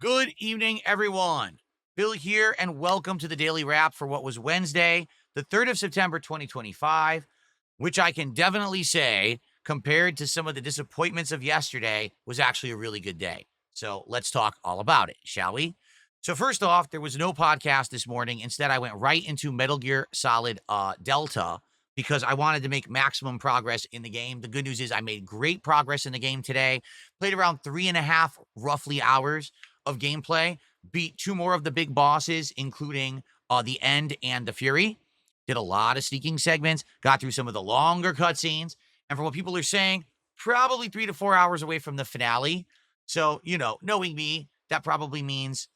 Good evening, everyone. Bill here, and welcome to the Daily Wrap for what was Wednesday, the 3rd of September, 2025, which I can definitely say, compared to some of the disappointments of yesterday, was actually a really good day. So let's talk all about it, shall we? So, first off, there was no podcast this morning. Instead, I went right into Metal Gear Solid Delta because I wanted to make maximum progress in the game. The good news is I made great progress in the game today, played around 3.5 roughly hours of gameplay, beat two more of the big bosses, including the End and the Fury. Did a lot of sneaking segments, got through some of the longer cutscenes, and from what people are saying, probably 3 to 4 hours away from the finale. So, knowing me, that probably means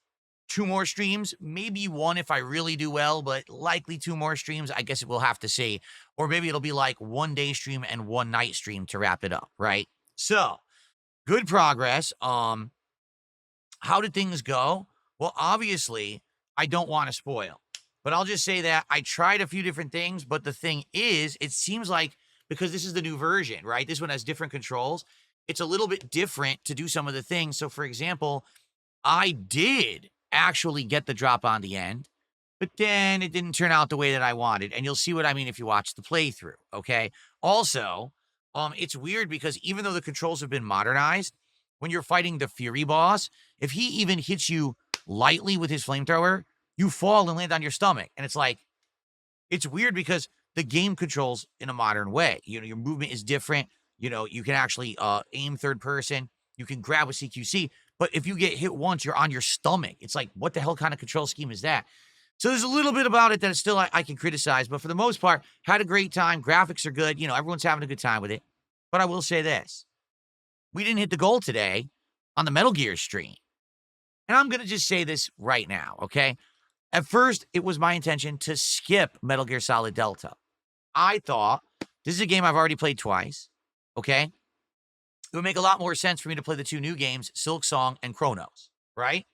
two more streams, maybe one if I really do well, but likely two more streams. I guess we'll have to see. Or maybe it'll be like one day stream and one night stream to wrap it up, right? So, good progress. How did things go? Well, obviously, I don't want to spoil, but I'll just say that I tried a few different things. But the thing is, it seems like because this is the new version, right? This one has different controls. It's a little bit different to do some of the things. So, for example, I did actually get the drop on the End, but then it didn't turn out the way that I wanted. And you'll see what I mean if you watch the playthrough. Okay. Also, it's weird because even though the controls have been modernized, when you're fighting the Fury boss, if he even hits you lightly with his flamethrower, you fall and land on your stomach. And it's like, it's weird because the game controls in a modern way. Your movement is different. You can actually aim third person. You can grab with CQC. But if you get hit once, you're on your stomach. It's like, what the hell kind of control scheme is that? So there's a little bit about it that still I can criticize. But for the most part, had a great time. Graphics are good. Everyone's having a good time with it. But I will say this. We didn't hit the goal today on the Metal Gear stream. And I'm going to just say this right now, okay? At first, it was my intention to skip Metal Gear Solid Delta. I thought, this is a game I've already played twice, okay? It would make a lot more sense for me to play the two new games, Silk Song and Chronos, right?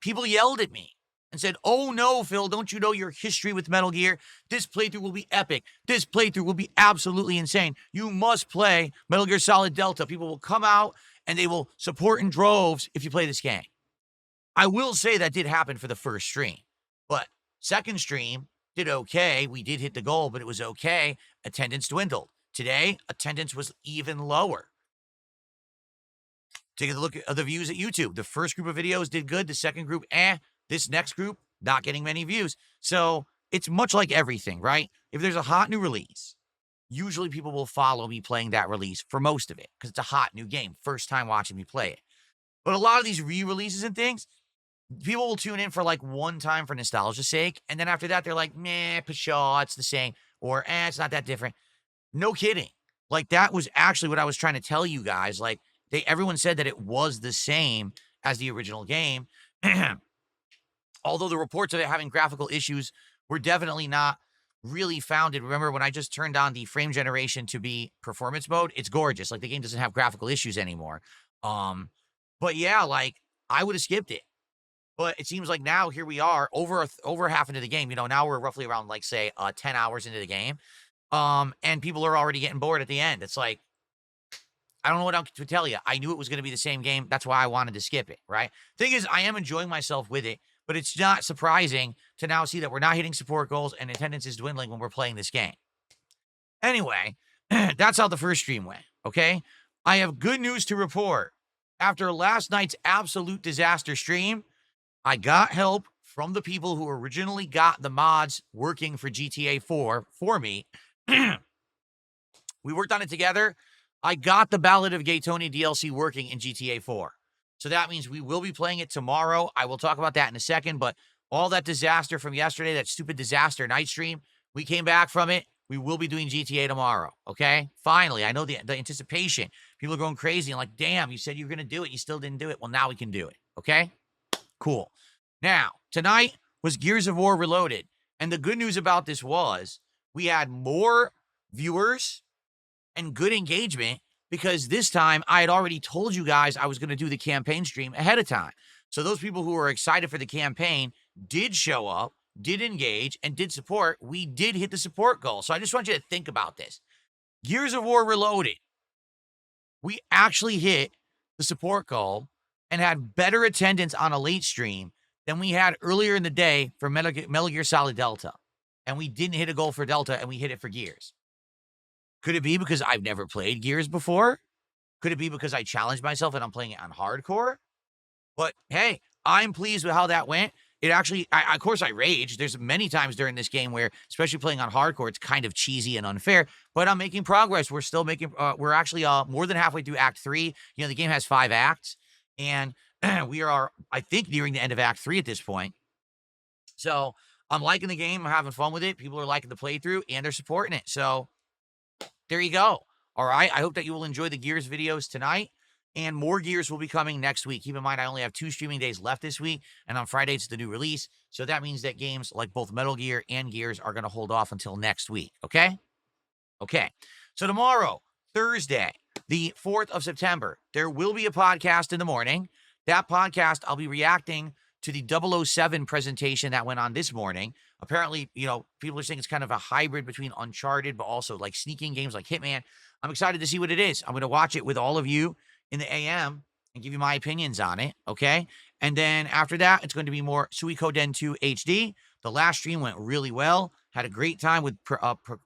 People yelled at me and said, "Oh no, Phil, don't you know your history with Metal Gear? This playthrough will be epic. This playthrough will be absolutely insane. You must play Metal Gear Solid Delta. People will come out and they will support in droves if you play this game." I will say that did happen for the first stream, but second stream did okay. We did hit the goal, but it was okay. Attendance dwindled. Today, attendance was even lower. Take a look at the views at YouTube. The first group of videos did good. The second group, This next group, not getting many views. So it's much like everything, right? If there's a hot new release, usually people will follow me playing that release for most of it because it's a hot new game. First time watching me play it. But a lot of these re-releases and things, people will tune in for like one time for nostalgia's sake. And then after that, they're like, meh, pshaw, it's the same. Or, it's not that different. No kidding. Like, that was actually what I was trying to tell you guys. Like, everyone said that it was the same as the original game. Although the reports of it having graphical issues were definitely not really founded. Remember when I just turned on the frame generation to be performance mode? It's gorgeous. Like, the game doesn't have graphical issues anymore. But yeah, like, I would have skipped it. But it seems like now here we are over half into the game. Now we're roughly around, like, say, 10 hours into the game. And people are already getting bored at the end. It's like, I don't know what else to tell you. I knew it was going to be the same game. That's why I wanted to skip it, right? Thing is, I am enjoying myself with it, but it's not surprising to now see that we're not hitting support goals and attendance is dwindling when we're playing this game. Anyway, that's how the first stream went, okay? I have good news to report. After last night's absolute disaster stream, I got help from the people who originally got the mods working for GTA 4 for me. We worked on it together. I got the Ballad of Gay Tony DLC working in GTA 4. So that means we will be playing it tomorrow. I will talk about that in a second, but all that disaster from yesterday, that stupid disaster night stream, we came back from it. We will be doing GTA tomorrow, okay? Finally, I know the anticipation. People are going crazy and like, damn, you said you were going to do it. You still didn't do it. Well, now we can do it, okay? Cool. Now, tonight was Gears of War Reloaded. And the good news about this was we had more viewers and good engagement because this time I had already told you guys I was going to do the campaign stream ahead of time. So those people who were excited for the campaign did show up, did engage, and did support. We did hit the support goal. So I just want you to think about this. Gears of War Reloaded. We actually hit the support goal and had better attendance on a late stream than we had earlier in the day for Metal Gear Solid Delta. And we didn't hit a goal for Delta, and we hit it for Gears. Could it be because I've never played Gears before? Could it be because I challenged myself and I'm playing it on hardcore? But hey, I'm pleased with how that went. It actually, of course, I raged. There's many times during this game where, especially playing on hardcore, it's kind of cheesy and unfair, but I'm making progress. We're still making, we're actually more than halfway through Act 3. You know, the game has 5 acts, and we are, I think, nearing the end of Act 3 at this point. So I'm liking the game. I'm having fun with it. People are liking the playthrough, and they're supporting it. So there you go. All right. I hope that you will enjoy the Gears videos tonight. And more Gears will be coming next week. Keep in mind, I only have 2 streaming days left this week, and on Friday, it's the new release. So that means that games like both Metal Gear and Gears are going to hold off until next week, okay? Okay. So tomorrow, Thursday, the 4th of September, there will be a podcast in the morning. That podcast, I'll be reacting to the 007 presentation that went on this morning. Apparently, you know, people are saying it's kind of a hybrid between Uncharted, but also like sneaking games like Hitman. I'm excited to see what it is. I'm going to watch it with all of you in the AM and give you my opinions on it, okay? And then after that, it's going to be more Suikoden 2 HD. The last stream went really well. Had a great time with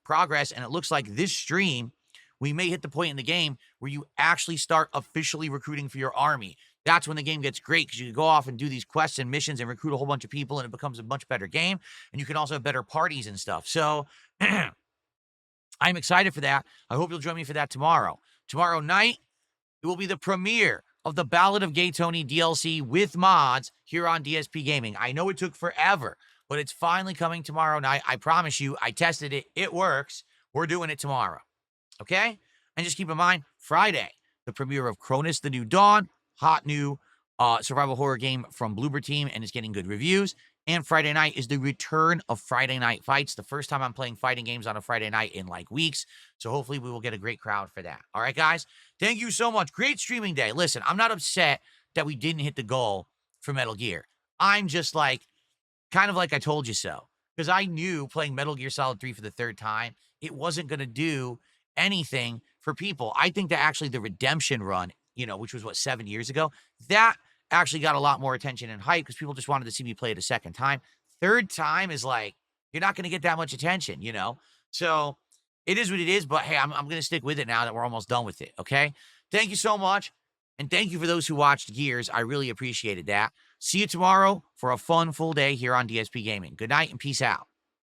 progress, and it looks like this stream, we may hit the point in the game where you actually start officially recruiting for your army. That's when the game gets great, because you can go off and do these quests and missions and recruit a whole bunch of people, and it becomes a much better game, and you can also have better parties and stuff. So I'm excited for that. I hope you'll join me for that tomorrow. Tomorrow night, it will be the premiere of the Ballad of Gay Tony DLC with mods here on DSPGaming. I know it took forever, but it's finally coming tomorrow night. I promise you, I tested it. It works. We're doing it tomorrow. Okay? And just keep in mind, Friday, the premiere of Cronus The New Dawn, hot new survival horror game from Bloober Team, and it's getting good reviews. And Friday night is the return of Friday Night Fights, the first time I'm playing fighting games on a Friday night in like weeks. So hopefully we will get a great crowd for that. All right, guys? Thank you so much. Great streaming day. Listen, I'm not upset that we didn't hit the goal for Metal Gear. I'm just like, kind of like I told you so. Because I knew playing Metal Gear Solid 3 for the 3rd time, it wasn't going to do anything for people. I think that actually the Redemption run, you know, which was, what, 7 years ago, that actually got a lot more attention and hype because people just wanted to see me play it a second time. 3rd time is like, you're not going to get that much attention, you know? So it is what it is, but hey, I'm going to stick with it now that we're almost done with it, okay? Thank you so much, and thank you for those who watched Gears. I really appreciated that. See you tomorrow for a fun, full day here on DSP Gaming. Good night and peace out.